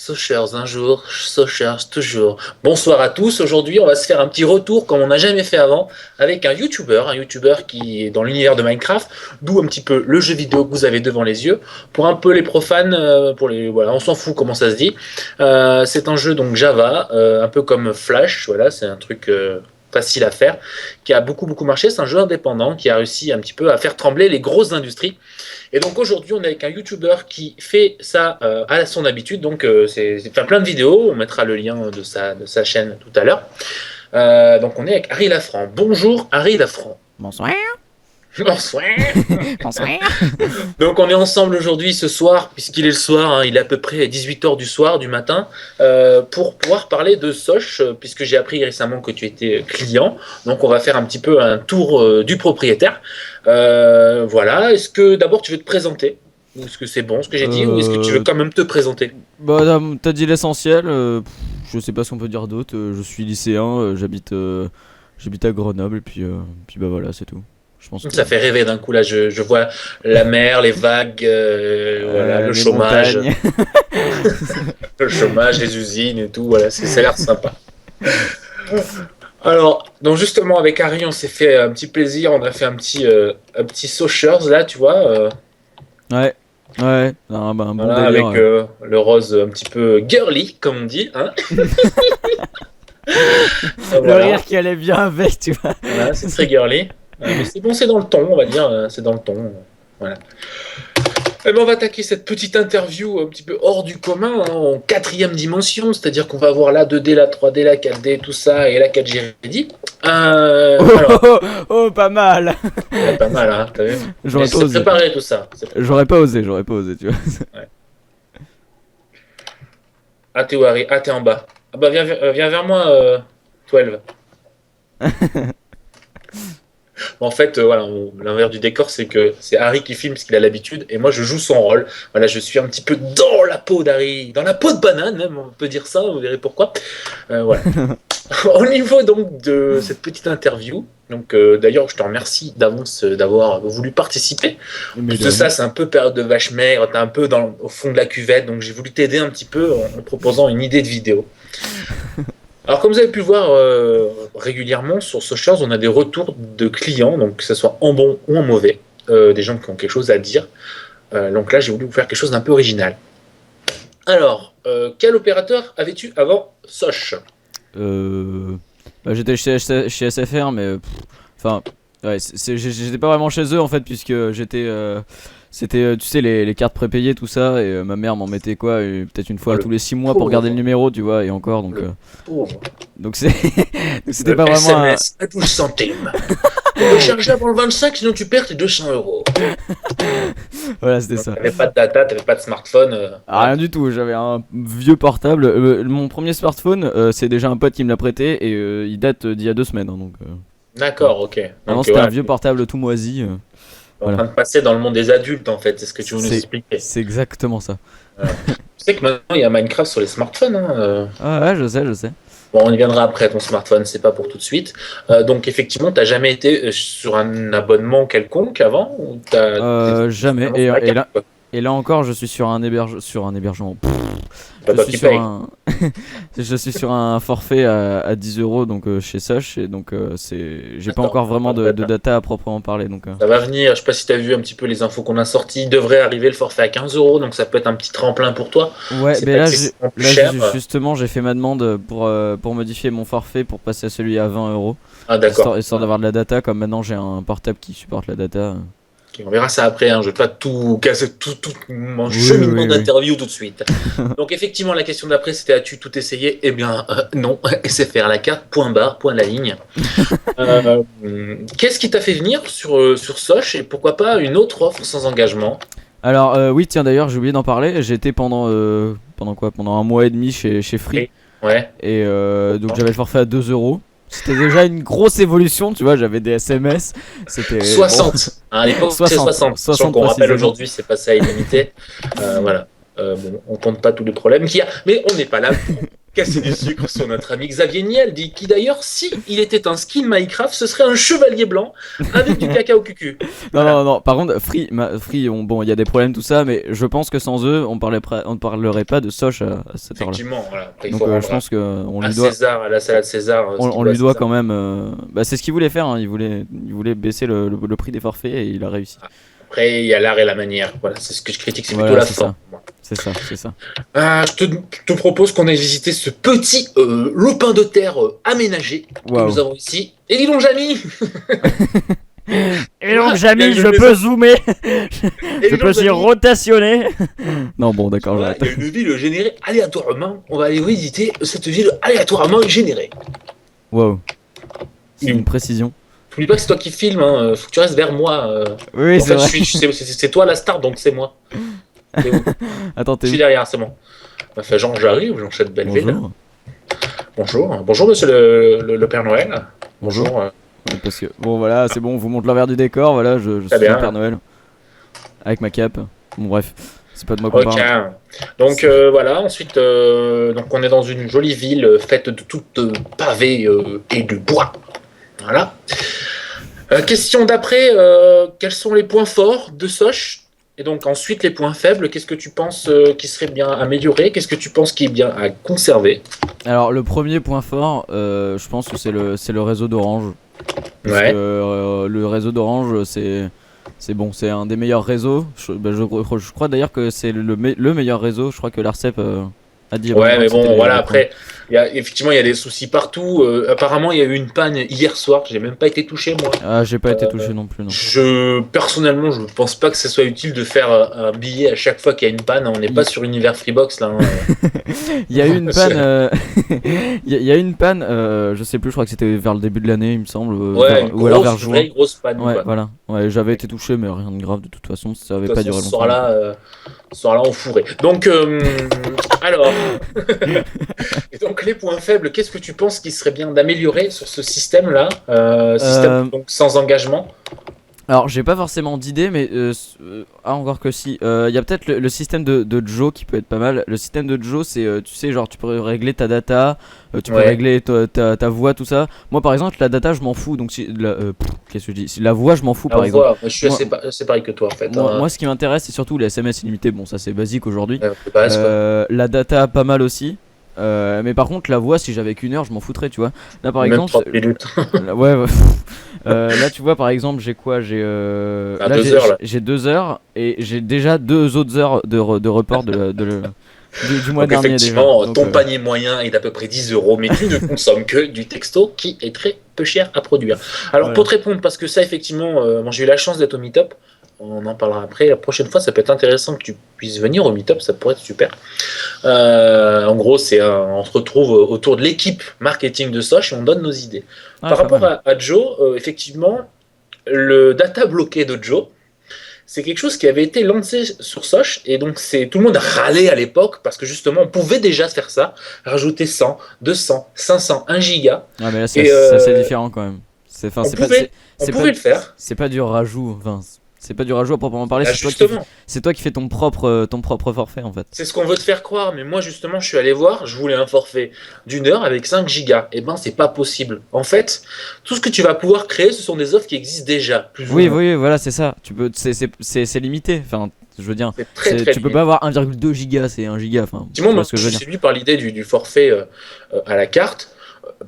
Sochers un jour, Sochers toujours. Bonsoir à tous. Aujourd'hui, on va se faire un petit retour comme on n'a jamais fait avant avec un YouTuber qui est dans l'univers de Minecraft, d'où un petit peu le jeu vidéo que vous avez devant les yeux. Pour un peu les profanes, pour les voilà, on s'en fout comment ça se dit. C'est un jeu donc Java, un peu comme Flash. Voilà, c'est un truc facile à faire, qui a beaucoup marché. C'est un jeu indépendant qui a réussi un petit peu à faire trembler les grosses industries. Et donc aujourd'hui, on est avec un YouTuber qui fait ça à son habitude. Donc c'est faire plein de vidéos. On mettra le lien de sa chaîne tout à l'heure. Donc on est avec Harry Lafranc. Bonjour Harry Lafranc. Bonsoir. Bonsoir. Bonsoir. Donc on est ensemble aujourd'hui ce soir, puisqu'il est le soir, hein, il est à peu près 18h du soir, du matin, pour pouvoir parler de Soch, puisque j'ai appris récemment que tu étais client. Donc on va faire un petit peu un tour du propriétaire. Voilà, est-ce que d'abord tu veux te présenter? Ou est-ce que c'est bon ce que j'ai dit, ou est-ce que tu veux quand même te présenter? Bah t'as dit l'essentiel. Je sais pas ce qu'on peut dire d'autre. Je suis lycéen. J'habite à Grenoble. Et puis bah voilà, c'est tout. Je pense que Ça fait rêver d'un coup, là je vois la mer, les vagues, voilà, le les chômage, montagnes. le chômage, les usines et tout, voilà, ça a l'air sympa. Alors, donc justement avec Harry, on s'est fait un petit plaisir, on a fait un petit Sochers là, tu vois, Ouais. Ouais. Non, bah, un bon voilà, délire. avec le rose un petit peu girly, comme on dit, hein. Le Voilà, rire qui allait bien avec, tu vois. voilà, c'est très girly. Mais c'est bon, c'est dans le ton, on va dire, c'est dans le ton, voilà. Eh ben, on va attaquer cette petite interview un petit peu hors du commun, hein, en quatrième dimension, c'est-à-dire qu'on va voir la 2D, la 3D, la 4D, tout ça, et la 4G ready. Alors, Oh, pas mal. ouais, pas mal, hein, t'as vu? Mais J'aurais pas c'est osé. préparé tout ça. C'est préparé. J'aurais pas osé, tu vois. Ouais. Ah, t'es où, Harry? Ah, t'es en bas. Ah bah, viens vers moi, 12. Bon, en fait, voilà, l'envers du décor, c'est que c'est Harry qui filme parce qu'il a l'habitude, et moi, je joue son rôle. Voilà, je suis un petit peu dans la peau d'Harry, dans la peau de banane, même, on peut dire ça, vous verrez pourquoi. Voilà. Au niveau donc de cette petite interview, donc d'ailleurs, je te remercie d'avance d'avoir voulu participer. Mais Parce de que ça, rien. c'est un peu période de vache maigre, t'es un peu au fond de la cuvette, donc j'ai voulu t'aider un petit peu en proposant une idée de vidéo. Alors, comme vous avez pu voir régulièrement sur Socials, on a des retours de clients, donc que ce soit en bon ou en mauvais, des gens qui ont quelque chose à dire. Donc là, j'ai voulu vous faire quelque chose d'un peu original. Alors, quel opérateur avais-tu avant Soch? Euh... Bah, j'étais chez SFR, mais enfin, ouais, j'étais pas vraiment chez eux en fait, puisque c'était, tu sais, les cartes prépayées, tout ça, et ma mère m'en mettait quoi, peut-être une Oh, fois le tous les 6 mois pour pauvre, garder le numéro, tu vois, et encore, le pauvre. donc c'est, donc c'était Le pas vraiment SMS à 12 centimes. Recharge avant le 25, sinon tu perds tes 200 €. voilà, c'était Donc, ça. t'avais pas de data, t'avais pas de smartphone. Ah, rien du tout, j'avais un vieux portable. Mon premier smartphone, c'est déjà un pote qui me l'a prêté, et il date d'il y a 2 semaines, hein, donc. D'accord, ok. Vraiment, Donc, c'était un ouais, vieux portable tout moisi. en Voilà. train de passer dans le monde des adultes, en fait, c'est ce que tu veux nous C'est, expliquer. c'est exactement ça. Voilà. Tu sais que maintenant, il y a Minecraft sur les smartphones, hein. Ah ouais, je sais. Bon, on y viendra après, ton smartphone, c'est pas pour tout de suite. Donc, effectivement, t'as jamais été sur un abonnement quelconque avant, ou t'es Jamais. vraiment sur la carte, quoi. Et là encore, je suis sur sur un hébergement. C'est pas Je toi suis qui sur paye. un, je suis sur un forfait à 10 € donc chez Soch, et donc j'ai pas Attends, encore vraiment pas de de data. data à proprement parler, donc. Ça va venir, je sais pas si tu as vu un petit peu les infos qu'on a sorties. Il devrait arriver le forfait à 15 €, donc ça peut être un petit tremplin pour toi. Ouais, C'est mais pas excessivement plus cher. justement, j'ai fait ma demande pour modifier mon forfait pour passer à celui à 20 €, Ah, d'accord. histoire d'avoir de la data, comme maintenant j'ai un portable qui supporte la data. Ok, on verra ça après, hein. Je vais pas tout casser, tout mon Oui, cheminement oui, oui. d'interview tout de suite. Donc, effectivement, la question d'après, c'était as-tu tout essayé? Eh bien, non. C'est faire la carte, point barre, point la ligne. Euh, Qu'est-ce qui t'a fait venir sur Soch et pourquoi pas une autre offre sans engagement? Alors, oui, tiens, d'ailleurs, j'ai oublié d'en parler. J'étais pendant quoi? Pendant un mois et demi chez Free. Oui. Ouais. Et donc j'avais le forfait à 2 €. C'était déjà une grosse évolution, tu vois, j'avais des SMS. C'était bon. 60. Hein, à l'époque, c'est 60. 60 Qu'on rappelle précisément. aujourd'hui, c'est passé à illimité. Voilà. Bon, on compte pas tous les problèmes qu'il y a, mais on n'est pas là. casser du sucre sur notre ami Xavier Niel, qui d'ailleurs, si il était un skin Minecraft, ce serait un chevalier blanc avec du cacao cucu. Non, Voilà. non, non, par contre, Free bon, il y a des problèmes, tout ça, mais je pense que sans eux, on parlerait pas de Soch à cette heure-là. Effectivement, voilà. Après, il Donc faut je rendre pense qu'on à lui doit. César, à la salade César, ce qu'il On doit à lui doit César. quand même. Bah, c'est ce qu'il voulait faire, hein. Il voulait baisser le prix des forfaits et il a réussi. Après, il y a l'art et la manière. Voilà, c'est ce que je critique, c'est plutôt Voilà, la c'est forme. ça. C'est ça, c'est ça. Je te propose qu'on aille visiter ce petit lopin de terre aménagé que Waouh. nous avons ici. Et dis donc, Jamy. Et donc, Il y a Jamy, une je maison- peux zoomer, Et je dis peux donc, aussi Jamy, rotationner. Non, bon, d'accord, voilà, j'arrête. il y a une ville générée aléatoirement. On va aller visiter cette ville aléatoirement générée. Waouh. C'est Mm. une précision. N'oublie pas que c'est toi qui filmes, hein. Faut que tu restes vers moi. Oui, En c'est fait, vrai. c'est toi la star, donc c'est moi. C'est où Attends, Je t'es suis où? derrière, c'est bon. Enfin, genre, j'arrive, j'enchaîne Belleville. Bonjour. Bonjour. Bonjour, monsieur le Père Noël. Bonjour. Bonjour. Ouais, parce que, bon, voilà, c'est bon, on vous montre l'envers du décor. Voilà, je Très suis bien. le Père Noël. Avec ma cape. Bon, bref, c'est pas de moi qu'on Ok. parle. Donc voilà, ensuite, donc on est dans une jolie ville faite de toutes pavés et de bois. Voilà. Question d'après, quels sont les points forts de Soch? Et donc ensuite les points faibles, qu'est-ce que tu penses qui serait bien amélioré? Qu'est-ce que tu penses qui est bien à conserver? Alors, le premier point fort, je pense que c'est le réseau d'Orange. Parce Ouais. que le réseau d'Orange, c'est bon, c'est un des meilleurs réseaux. Je crois d'ailleurs que c'est le meilleur réseau. Je crois que l'Arcep a dit. Ouais, vraiment mais que c'était bon, les voilà, meilleurs points. après, effectivement, il y a des soucis partout. Apparemment, il y a eu une panne hier soir, j'ai même pas été touché, moi. Ah, j'ai pas été touché non plus, non. Personnellement, je pense pas que ce soit utile de faire un billet à chaque fois qu'il y a une panne. On n'est pas sur Univers Freebox, là. Hein. Il y a eu une panne. Il y a eu une panne. Je sais plus. Je crois que c'était vers le début de l'année, il me semble. Ouais, une ou alors vers grosse, juin. vraie grosse panne, Ouais, quoi. voilà. Ouais, j'avais été touché, mais rien de grave de toute façon. Ça avait De toute pas façon, duré ce longtemps. soir-là, on fourrait. Donc, alors, et donc les points faibles, qu'est-ce que tu penses qu'il serait bien d'améliorer sur ce système-là, système donc sans engagement? Alors, j'ai pas forcément d'idée, mais encore que si. Il y a peut-être le système de Joe qui peut être pas mal. Le système de Joe, c'est, tu sais, genre, tu peux régler ta data, tu peux Ouais. régler ta voix, tout ça. Moi, par exemple, la data, je m'en fous. Donc, qu'est-ce que je dis? Si la voix, je m'en fous, par exemple. Je suis assez pareil que toi, en fait. Hein. Moi, ce qui m'intéresse, c'est surtout les SMS illimités. Bon, ça, c'est basique aujourd'hui. De base, quoi. La data, pas mal aussi. Mais par contre, la voix, si j'avais qu'une heure, je m'en foutrais, tu vois. Là, par Même exemple. 30 minutes. Ouais, ouais. Là, tu vois, par exemple, j'ai quoi? J'ai Ah, là, 2 heures, là. j'ai 2 heures et j'ai déjà 2 autres heures de report du mois Donc dernier déjà. effectivement, Donc, ton panier moyen est d'à peu près 10 euros, mais tu ne consommes que du texto qui est très peu cher à produire. Alors Voilà. pour te répondre, parce que ça effectivement, moi j'ai eu la chance d'être au Meetup, on en parlera après, la prochaine fois ça peut être intéressant que tu puisses venir au Meetup, ça pourrait être super. En gros, on se retrouve autour de l'équipe marketing de Soch et on donne nos idées. Ah, Par pas rapport mal. à Joe, effectivement, le data bloqué de Joe, c'est quelque chose qui avait été lancé sur Soch et donc tout le monde a râlé à l'époque parce que justement on pouvait déjà faire ça, rajouter 100, 200, 500, 1 giga. Ah, mais là, Et, c'est assez différent quand même. C'est On c'est pas pouvait, on c'est pouvait le faire. c'est pas du rajout. Enfin, c'est pas du rajout à proprement parler. Là, justement, C'est toi qui fais ton propre forfait en fait. c'est ce qu'on veut te faire croire, mais moi justement je suis allé voir, je voulais un forfait d'une heure avec 5 gigas. Et ben c'est pas possible. En fait, tout ce que tu vas pouvoir créer, ce sont des offres qui existent déjà. Plus ou Oui, moins. oui, voilà, c'est ça. Tu peux, c'est limité. Enfin, je veux dire, C'est très très tu peux limité. pas avoir 1,2 giga, c'est 1 giga. Enfin, tu Effectivement, vois moi, ce que je je veux suis dire. séduit par l'idée du forfait à la carte,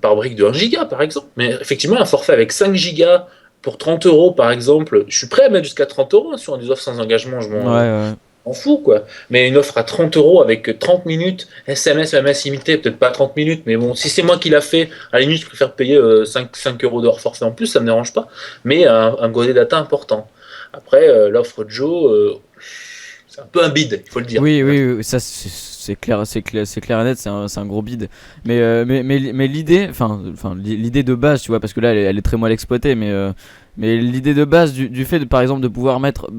par brique de 1 giga par exemple. Mais effectivement, un forfait avec 5 gigas pour 30 euros par exemple, je suis prêt à mettre jusqu'à 30 euros sur des offres sans engagement, je Ouais, ouais. m'en fous quoi. Mais une offre à 30 euros avec 30 minutes, SMS, MS limité, peut-être pas 30 minutes, mais bon, si c'est moi qui l'a fait, à la limite, je préfère payer 5 euros de hors forfait en plus, ça me dérange pas. Mais un godet data important. Après, l'offre de Joe, c'est un peu un bide, il faut le dire. Oui, oui, oui, ça c'est clair, c'est clair et net, c'est un gros bide. Mais l'idée, l'idée de base, tu vois, parce que là elle est très mal exploitée, mais l'idée de base du fait de par exemple de pouvoir mettre,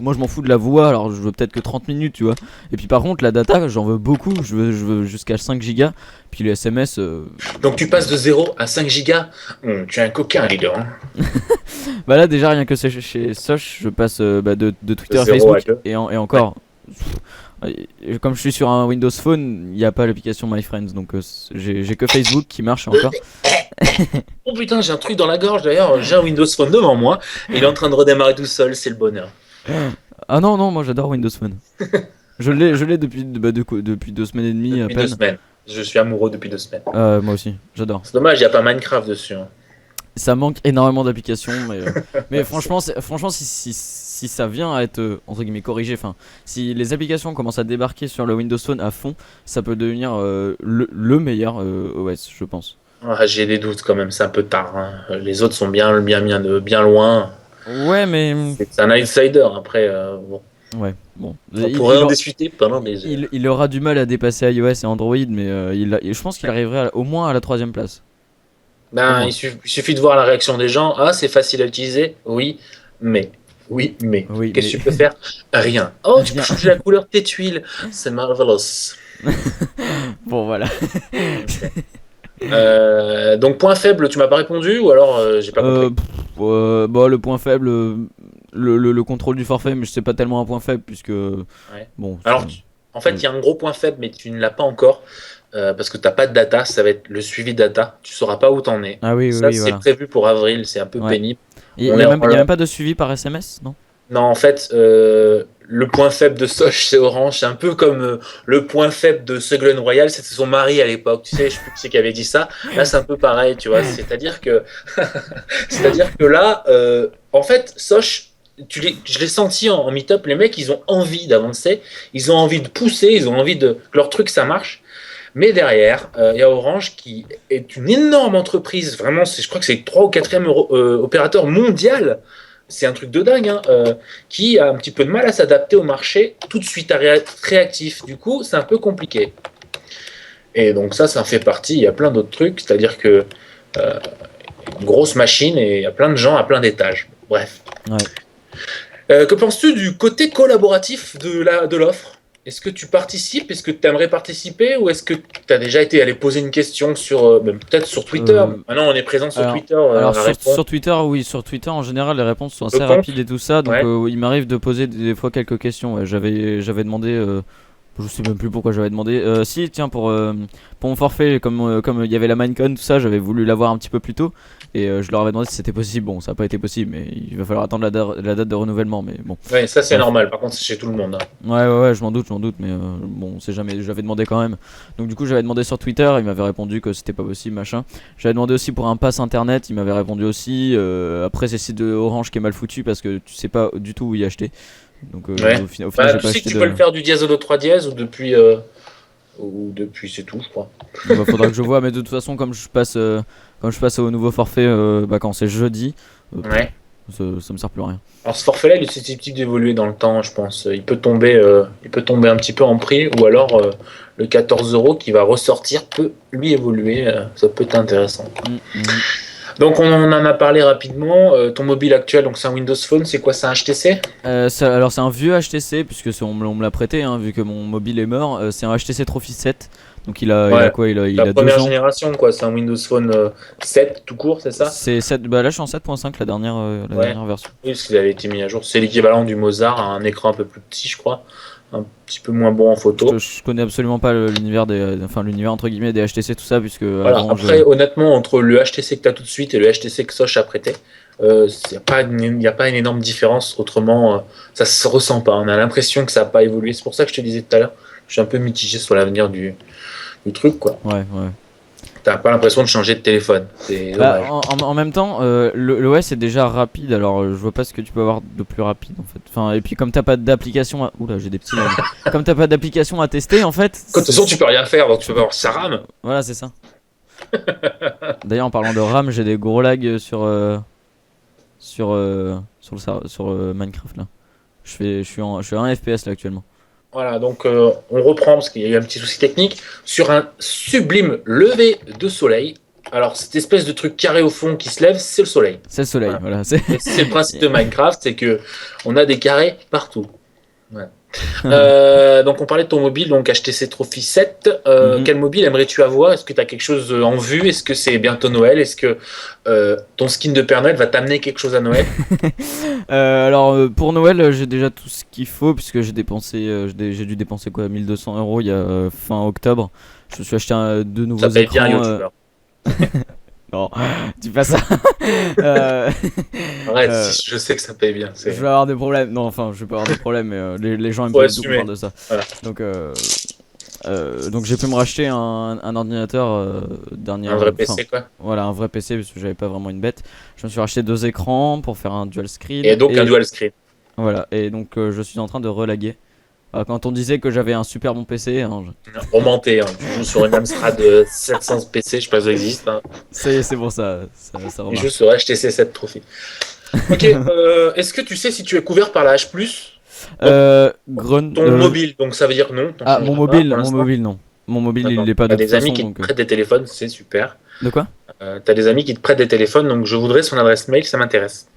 moi je m'en fous de la voix, alors je veux peut-être que 30 minutes, tu vois. Et puis par contre la data, j'en veux beaucoup, je veux jusqu'à 5 gigas. Puis les SMS, Donc tu passes de 0 à 5 gigas, tu es un coquin, leader. Hein. bah là déjà rien que chez Soch, je passe de Twitter à 0 à Facebook 2. et encore. Et comme je suis sur un Windows Phone, il n'y a pas l'application My Friends, donc j'ai que Facebook qui marche encore. Oh putain, j'ai un truc dans la gorge d'ailleurs. J'ai un Windows Phone devant moi. Et il est en train de redémarrer tout seul. C'est le bonheur. Ah non, non, moi j'adore Windows Phone. Je l'ai depuis 2 semaines et demie à Depuis deux peine. semaines. Je suis amoureux depuis 2 semaines. Moi aussi, j'adore. C'est dommage, il n'y a pas Minecraft dessus. Hein. Ça manque énormément d'applications, mais franchement, si ça vient à être entre guillemets corrigé, enfin, si les applications commencent à débarquer sur le Windows Phone à fond, ça peut devenir le meilleur OS, je pense. Ah, j'ai des doutes quand même, c'est un peu tard. Hein. Les autres sont bien loin. Ouais, mais C'est un outsider. Après, bon. ouais, bon, On pourrait en discuter pendant des heures. il aura du mal à dépasser iOS et Android, mais je pense qu'il arriverait au moins à la troisième place. Au Ben, moins. il suffit de voir la réaction des gens. Ah, c'est facile à utiliser. Oui, mais. Oui, mais. Oui, Qu'est-ce mais que tu peux faire? Rien. Oh, tu peux rien. changer la couleur de tes tuiles. C'est marvelous. Bon, voilà. Donc, point faible, tu m'as pas répondu ou alors j'ai pas compris? Bah, le point faible, le contrôle du forfait, mais c'est pas tellement un point faible puisque Ouais. bon. Alors, en fait, il y a un gros point faible, mais tu ne l'as pas encore parce que tu n'as pas de data. Ça va être le suivi data. Tu sauras pas où t'en es. Ah oui, oui, Ça, oui, c'est voilà. prévu pour avril. C'est un peu Ouais. pénible. Il y On a est même, en- y a même pas de suivi par SMS, non? Non, en fait, le point faible de Soch, c'est Orange. C'est un peu comme le point faible de Ségolène Royal, c'était son mari à l'époque. Tu sais, je sais plus qui c'est qui avait dit ça. Là, c'est un peu pareil, tu vois. C'est-à-dire que là, en fait, Soch, je l'ai senti en meet-up, les mecs, ils ont envie d'avancer, ils ont envie de pousser, ils ont envie que leur truc, ça marche. Mais derrière, il y a Orange qui est une énorme entreprise. Vraiment, je crois que c'est le 3 ou 4e opérateur mondial. C'est un truc de dingue, hein, qui a un petit peu de mal à s'adapter au marché tout de suite réactif. Du coup, c'est un peu compliqué. Et donc ça en fait partie. Il y a plein d'autres trucs, c'est-à-dire que une grosse machine et il y a plein de gens à plein d'étages. Bref. Ouais. Que penses-tu du côté collaboratif de l'offre? Est-ce que tu participes? Est-ce que tu aimerais participer? Ou est-ce que tu as déjà été allé poser une question même peut-être sur Twitter? Maintenant, on est présent sur Alors, Twitter. alors à sur, répondre. sur Twitter, oui, sur Twitter en général les réponses sont assez compte. rapides et tout ça, donc Ouais. il m'arrive de poser des fois quelques questions. Ouais. J'avais demandé, je sais même plus pourquoi j'avais demandé. Si, tiens, pour mon forfait, comme il y avait la Minecon, tout ça, j'avais voulu l'avoir un petit peu plus tôt et je leur avais demandé si c'était possible. Bon, ça n'a pas été possible, mais il va falloir attendre la date de renouvellement. Mais bon, Ouais, ça c'est bref. normal. Par contre, c'est chez tout le monde. Hein. Ouais, je m'en doute, mais bon, c'est jamais, j'avais demandé quand même. Donc du coup, j'avais demandé sur Twitter, il m'avait répondu que c'était pas possible, machin. J'avais demandé aussi pour un pass internet, il m'avait répondu aussi. Après, c'est le site de Orange qui est mal foutu parce que tu sais pas du tout où y acheter. Donc Ouais. au final, Bah, j'ai tu pas sais acheté que tu peux le faire du dièse au do 3 dièse ou depuis c'est tout, je crois. Bah, faudra que je vois, mais de toute façon, comme je passe au nouveau forfait, quand c'est jeudi, Ouais. ça me sert plus à rien. Alors ce forfait-là, il est susceptible d'évoluer dans le temps, je pense. Il peut tomber un petit peu en prix, ou alors le 14 € qui va ressortir peut lui évoluer. Ça peut être intéressant. Donc on en a parlé rapidement. Ton mobile actuel, donc c'est un Windows Phone, c'est quoi? C'est un HTC? Alors c'est un vieux HTC puisque on me l'a prêté, hein, vu que mon mobile est mort. C'est un HTC Trophy 7, donc il a quoi? Il La a 2 première ans. génération, quoi. C'est un Windows Phone 7 tout court, c'est ça? C'est 7, bah là je suis en 7.5 la Ouais. dernière version. Oui, parce qu'il avait été mis à jour. C'est l'équivalent du Mozart, à un écran un peu plus petit, je crois. Un petit peu moins bon en photo. Je connais absolument pas l'univers l'univers entre guillemets des HTC tout ça puisque Voilà. avant, Après, honnêtement, entre le HTC que tu as tout de suite et le HTC que Soch a prêté, il n'y a pas une énorme différence. Autrement, ça se ressent pas. On a l'impression que ça n'a pas évolué. C'est pour ça que je te disais tout à l'heure, je suis un peu mitigé sur l'avenir du truc, quoi. ouais. T'as pas l'impression de changer de téléphone. C'est Bah, dommage. en même temps, l'OS est déjà rapide, alors je vois pas ce que tu peux avoir de plus rapide en fait. Enfin, et puis comme t'as pas d'application Oula, j'ai des petits lags. Comme t'as pas d'application à tester en fait. De toute façon, tu peux rien faire, donc tu peux pas avoir sa RAM. Voilà, c'est ça. D'ailleurs, en parlant de RAM, j'ai des gros lags sur Minecraft là. Je suis à 1 FPS là actuellement. Voilà, donc on reprend parce qu'il y a eu un petit souci technique sur un sublime lever de soleil. Alors, cette espèce de truc carré au fond qui se lève, c'est le soleil. C'est le soleil, Voilà. voilà. Et c'est le principe de Minecraft, c'est que on a des carrés partout. Ouais. Donc on parlait de ton mobile, donc HTC Trophy 7. Mhm. Quel mobile aimerais-tu avoir? Est-ce que tu as quelque chose en vue? Est-ce que c'est bientôt Noël? Est-ce que ton skin de Père Noël va t'amener quelque chose à Noël? Alors pour Noël, j'ai déjà tout ce qu'il faut puisque j'ai dépensé, j'ai dû dépenser quoi, 1 200 € il y a fin octobre. Je me suis acheté deux nouveaux Ça paye bien un écrans. YouTuber. Non, dis pas ça. Euh, Arrête, euh, je sais que ça paye bien. je vais avoir des problèmes. Non, enfin, je vais pas avoir des problèmes, mais les gens aiment Faut pas du tout qu'on assumer. parle de ça. Voilà. Donc, donc j'ai pu me racheter un ordinateur Un dernière. vrai Enfin, PC, quoi. voilà, un vrai PC parce que j'avais pas vraiment une bête. Je me suis racheté deux écrans pour faire un dual Et screen donc un et dual screen. voilà. Et donc je suis en train de relaguer. Quand on disait que j'avais un super bon PC, hein, Romanté, hein. Tu joues sur une Amstrad de 700 PC, je sais pas si ça existe. Hein. ça y est, c'est pour ça, ça Il joue remarche. sur HTC 7 Trophy. Ok, est-ce que tu sais si tu es couvert par la H+, donc Grun, ton mobile, donc ça veut dire non, t'en ah, changeras pas pour mon l'instant. mobile, non. Mon mobile, il D'accord. l'est pas T'as de toute des amis façon, qui te donc. prêtent des téléphones, c'est super. De quoi? T'as des amis qui te prêtent des téléphones, donc je voudrais son adresse mail, ça m'intéresse.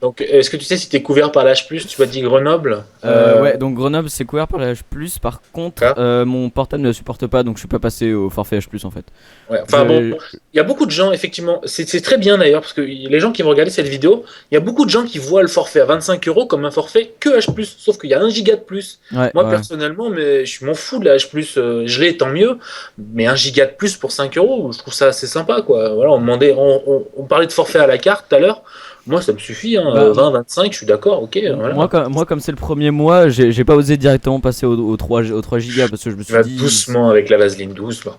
Donc, est-ce que tu sais si tu es couvert par la H+, tu m'as dit Grenoble, Ouais, donc Grenoble c'est couvert par la H+, par contre d'accord. mon portable ne le supporte pas donc je suis pas passé au forfait H+, en fait. Ouais, enfin bon, Je... il y a beaucoup de gens, effectivement, c'est très bien d'ailleurs, parce que les gens qui vont regarder cette vidéo, il y a beaucoup de gens qui voient le forfait à 25 € comme un forfait que H+, sauf qu'il y a 1 giga de plus. Ouais, Moi, ouais. personnellement, mais je m'en fous de la H+, je l'ai, tant mieux, mais 1 giga de plus pour 5 €, je trouve ça assez sympa, quoi. Voilà, on demandait, on parlait de forfait à la carte tout à l'heure, moi ça me suffit, hein, Bah, 20-25, je suis d'accord, ok, moi, voilà. comme c'est le premier mois, j'ai pas osé directement passer au 3 gigas parce que je me Tu suis vas dit. doucement avec la vaseline douce, là.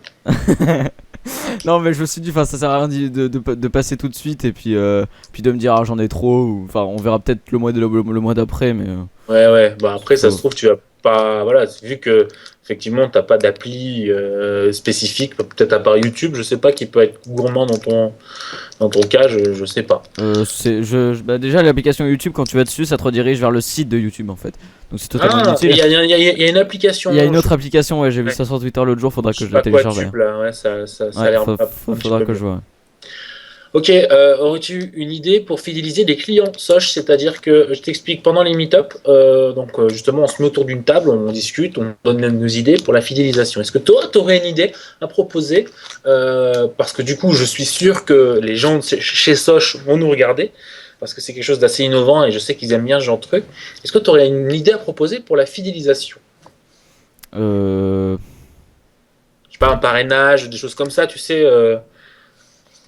Non, mais je me suis dit, enfin, ça sert à rien de passer tout de suite et puis de me dire, ah, j'en ai trop. Enfin, on verra peut-être le mois d'après, mais. Ouais, ouais. Bah après, ça se Faut- trouve, tu vas pas. Voilà, vu que effectivement, t'as pas d'appli spécifique, peut-être à part YouTube, je sais pas, qui peut être gourmand dans ton cas, je sais pas. bah, déjà, l'application YouTube, quand tu vas dessus, ça te redirige vers le site de YouTube en fait. Donc c'est totalement Ah, inutile. il y a une application. Il y a une autre application, ouais, j'ai vu Ouais, ça sur Twitter l'autre jour, faudra je que sais je la pas quoi, télécharge tube d'ailleurs. là. Ouais, ça a Ouais, l'air un petit faudra peu que je mieux. vois. Ok, aurais-tu une idée pour fidéliser des clients Soch? C'est-à-dire que je t'explique pendant les meet-up, donc justement on se met autour d'une table, on discute, on donne nos idées pour la fidélisation. Est-ce que toi tu aurais une idée à proposer? Parce que du coup je suis sûr que les gens chez Soch vont nous regarder, parce que c'est quelque chose d'assez innovant et je sais qu'ils aiment bien ce genre de truc. Est-ce que tu aurais une idée à proposer pour la fidélisation? Euh, Je sais pas, un parrainage, des choses comme ça, tu sais.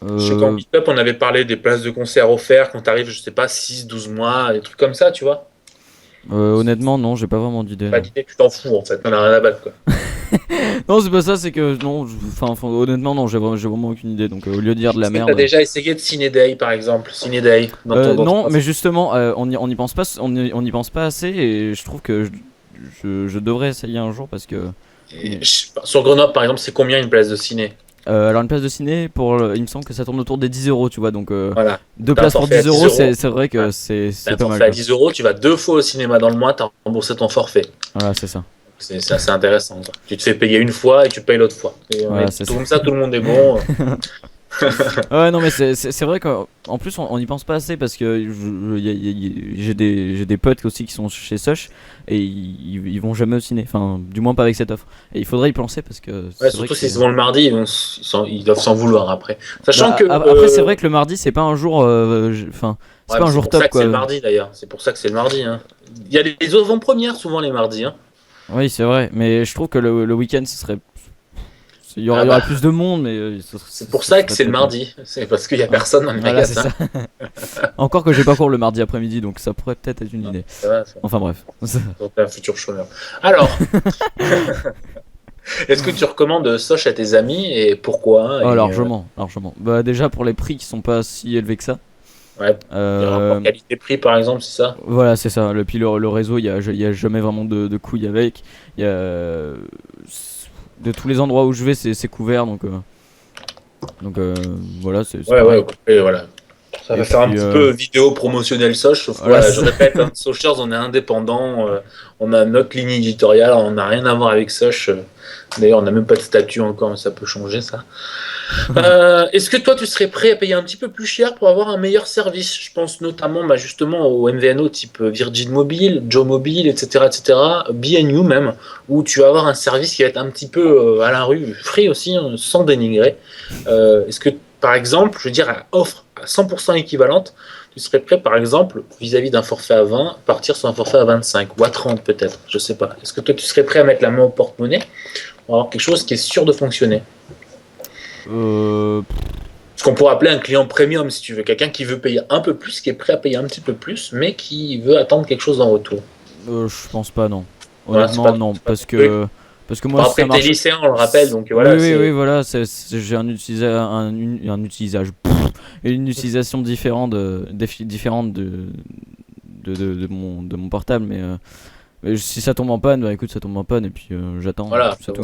Je sais qu'en euh, meet-up, on avait parlé des places de concert offertes quand t'arrives, je sais pas, 6 12 mois, des trucs comme ça, tu vois. Honnêtement, non, j'ai pas vraiment d'idée, Pas non. d'idée, tu t'en fous en fait, on a rien à battre quoi. Non, c'est pas ça, c'est que non, honnêtement, non, j'ai vraiment aucune idée. Donc au lieu de dire de la Est-ce que t'as merde. déjà essayé de Ciné Day par exemple? Ciné Day, dans ton Non, mais justement, on y pense pas, on y pense pas assez et je trouve que je devrais essayer un jour parce que. Et je sais pas, sur Grenoble par exemple, c'est combien une place de ciné? Alors une place de ciné, il me semble que ça tourne autour des 10 € tu vois, donc Voilà. deux T'as un places pour forfait à 10 10 euros, euros. c'est vrai Ouais. que T'as c'est un pas mal forfait à quoi. 10 €, tu vas 2 fois au cinéma dans le mois, t'as remboursé ton forfait. Voilà, c'est ça. C'est assez intéressant, ça. Tu te fais payer une fois et tu payes l'autre fois. Et on Voilà, est c'est tout ça. comme ça, tout le monde est bon. Ouais, non, mais c'est vrai qu'en plus, on y pense pas assez parce que j'ai des potes aussi qui sont chez Soch et ils vont jamais au ciné. Enfin, du moins pas avec cette offre. Et il faudrait y penser parce que Ouais, c'est vrai surtout que s'ils c'est. se vont le mardi, ils doivent s'en vouloir après. Sachant Bah, que après, c'est vrai que le mardi, c'est pas un jour. Enfin, c'est ouais, pas mais un c'est jour pour ça top que c'est le quoi. mardi d'ailleurs. C'est pour ça que c'est le mardi. Hein. Il y a des avant-premières souvent les mardis. Hein. Oui, c'est vrai. Mais je trouve que le week-end, ce serait. Ah Il y aurait bah, plus de monde, mais c'est pour ce ça que serait c'est le peut-être mieux. mardi. C'est parce qu'il y a Ouais. personne dans les Voilà, c'est magasins. ça. Encore que j'ai pas cours le mardi après-midi, donc ça pourrait peut-être être une idée. Ça va, ça. Enfin bref. Donc, t'es un futur chômeur. Alors, est-ce que tu recommandes Soch à tes amis et pourquoi? Oh, Et largement, largement. Bah déjà pour les prix qui sont pas si élevés que ça. ouais, les rapports Euh, qualité-prix par exemple, c'est ça? voilà, c'est ça. Puis le réseau, il y a jamais vraiment de couilles avec. Il y a de tous les endroits où je vais, c'est couvert, donc voilà, c'est Ouais, ouais, pareil. ok, voilà. Ça Et va faire un puis, petit peu vidéo promotionnelle Soch, sauf que voilà, voilà, je répète, hein, Sochers, on est indépendant, on a notre ligne éditoriale, on n'a rien à voir avec Soch. D'ailleurs, on n'a même pas de statut encore, mais ça peut changer ça. Est-ce que toi, tu serais prêt à payer un petit peu plus cher pour avoir un meilleur service? Je pense notamment justement aux MVNO type Virgin Mobile, Joe Mobile, etc., etc., B&U même, où tu vas avoir un service qui va être un petit peu à la rue, free aussi, hein, sans dénigrer. Est-ce que, par exemple, je veux dire, à offre à 100% équivalente, tu serais prêt, par exemple, vis-à-vis d'un forfait à 20, partir sur un forfait à 25 ou à 30 peut-être, je sais pas. Est-ce que toi, tu serais prêt à mettre la main au porte-monnaie pour avoir quelque chose qui est sûr de fonctionner? euh, Ce qu'on pourrait appeler un client premium, si tu veux. Quelqu'un qui veut payer un peu plus, qui est prêt à payer un petit peu plus, mais qui veut attendre quelque chose en retour. je pense pas, non. Voilà, Honnêtement, non, c'est pas ton truc. parce que Bon, moi, si après, ça t'es marche. lycéen, on le rappelle, donc Oui, voilà. oui, oui, C'est... voilà, j'ai un utilisage, une utilisation différente différente de mon portable, mais si ça tombe en panne, bah écoute, ça tombe en panne, et puis j'attends, Voilà. c'est tout.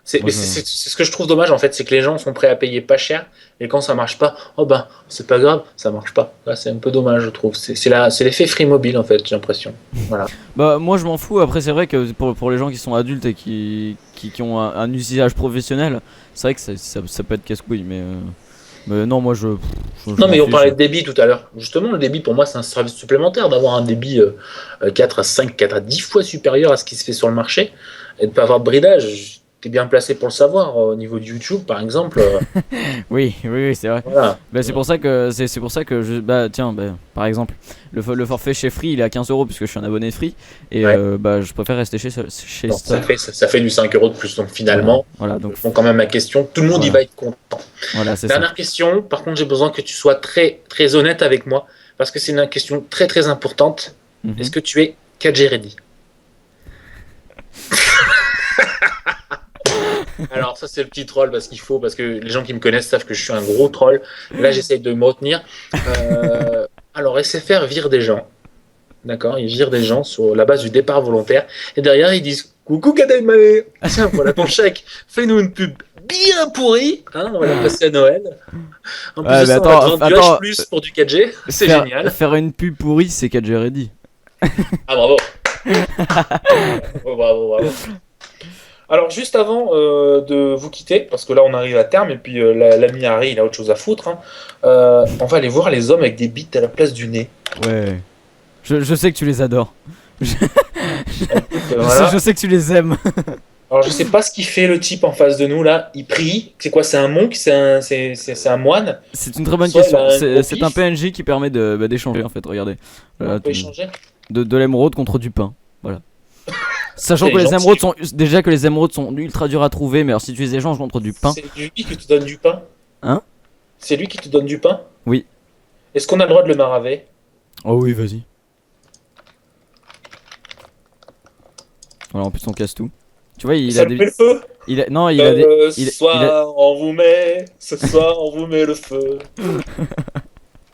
C'est, Moi, mais c'est ce que je trouve dommage, en fait, c'est que les gens sont prêts à payer pas cher, et quand ça marche pas, oh ben, c'est pas grave, ça marche pas. Là, c'est un peu dommage, je trouve. C'est l'effet Free Mobile, en fait, j'ai l'impression. Voilà. Bah moi je m'en fous, après c'est vrai que pour les gens qui sont adultes et qui ont un usage professionnel, c'est vrai que ça peut être casse-couille, mais non, moi je Non, m'en mais on fiche. parlait de débit tout à l'heure. Justement, le débit, pour moi, c'est un service supplémentaire d'avoir un débit 4 à 5, 4 à 10 fois supérieur à ce qui se fait sur le marché et de ne pas avoir de bridage. Tu es bien placé pour le savoir. Au niveau de YouTube, par exemple. Oui, oui, oui, c'est vrai. Voilà. Bah, c'est pour ça que bah tiens, bah, par exemple, le forfait chez Free il est à 15 euros puisque je suis un abonné Free et Ouais. bah je préfère rester chez Donc, Star. ça fait du 5 euros de plus. Donc Voilà, finalement, voilà, je donc réponds quand même à ma question. Tout le monde y voilà, va être content. voilà, c'est ça. Dernière question. Par contre, j'ai besoin que tu sois très, très honnête avec moi parce que c'est une question très, très importante. Est-ce Mhm. que tu es 4G ready? Alors ça c'est le petit troll parce que les gens qui me connaissent savent que je suis un gros troll. Là j'essaye de me retenir. Alors SFR vire des gens, d'accord? Ils virent des gens sur la base du départ volontaire et derrière ils disent coucou Kadem Mané, tiens voilà ton chèque, fais-nous une pub bien pourrie, hein, on va la passer à Noël. En plus Ouais, de mais ça on va te attends, vendre du H+ pour du 4G, c'est génial. faire une pub pourrie, c'est 4G ready. Ah bravo, bravo, bravo, bravo. Alors juste avant de vous quitter, parce que là on arrive à terme et puis l'ami Harry il a autre chose à foutre, hein, on va aller voir les hommes avec des bites à la place du nez. Ouais. Je sais que tu les adores. Voilà. Je sais que tu les aimes. Alors je sais pas ce qu'il fait le type en face de nous là, il prie, c'est quoi, c'est un monk, c'est un moine, C'est une très bonne soit il question. a un gros C'est un pif, PNJ qui permet d'échanger en fait. Regardez. on Voilà, peut échanger. de l'émeraude contre du pain. Voilà. Sachant Il que est les gentil. émeraudes sont déjà que les émeraudes sont ultra dures à trouver, mais alors si tu les échanges contre du pain, C'est lui qui te donne du pain. hein? C'est lui qui te donne du pain. Oui. Est-ce qu'on a le droit de le maraver? Oh oui, vas-y. Voilà, en plus on casse tout. Tu vois, il Ça a le fait des, le feu? il a, non, il a des, Ce il a, soir on vous met, ce soir on vous met le feu.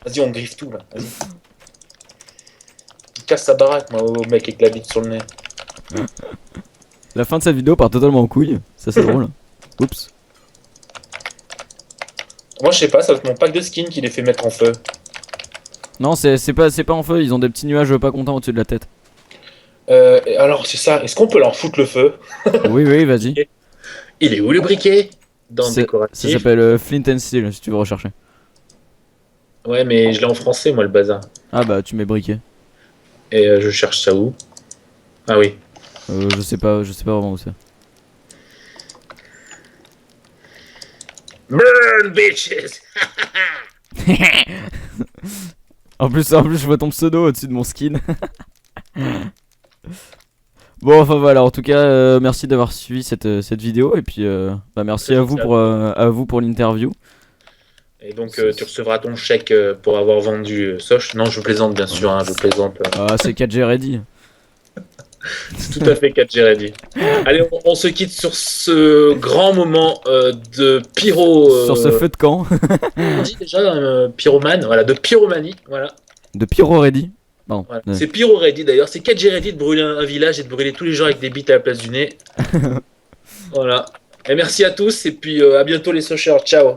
Vas-y on griffe tout là, vas-y. Il casse sa baraque moi au mec avec la bite sur le nez. la fin de cette vidéo part totalement en couille. Ça c'est drôle. Oups. Moi je sais pas, ça va être mon pack de skins qui les fait mettre en feu. Non, c'est pas en feu. Ils ont des petits nuages pas contents au-dessus de la tête. Alors c'est ça, est-ce qu'on peut leur foutre le feu? Oui, oui, vas-y. Il est où le briquet? Dans le Ça décoratif. s'appelle Flint and Steel si tu veux rechercher. Ouais mais je l'ai en français moi le bazar. Ah bah tu mets briquet. Et je cherche ça où? Ah oui. Je sais pas vraiment où c'est. Burn bitches! En plus, je vois ton pseudo au-dessus de mon skin. Bon, enfin voilà, en tout cas, merci d'avoir suivi cette vidéo. Et puis, bah, merci à vous pour l'interview. Et donc tu recevras ton chèque pour avoir vendu Soch. Non je plaisante bien sûr, hein, je plaisante. Ah, c'est 4G ready. C'est tout à fait 4G ready. Allez, on se quitte sur ce grand moment de pyro. Sur ce feu de camp. On dit déjà pyromane, voilà, de pyromanie, voilà. De pyro ready. Pardon. Voilà. C'est pyro ready d'ailleurs, c'est 4G ready de brûler un village et de brûler tous les gens avec des bites à la place du nez. Voilà. Et merci à tous et puis à bientôt les Sochers. Ciao.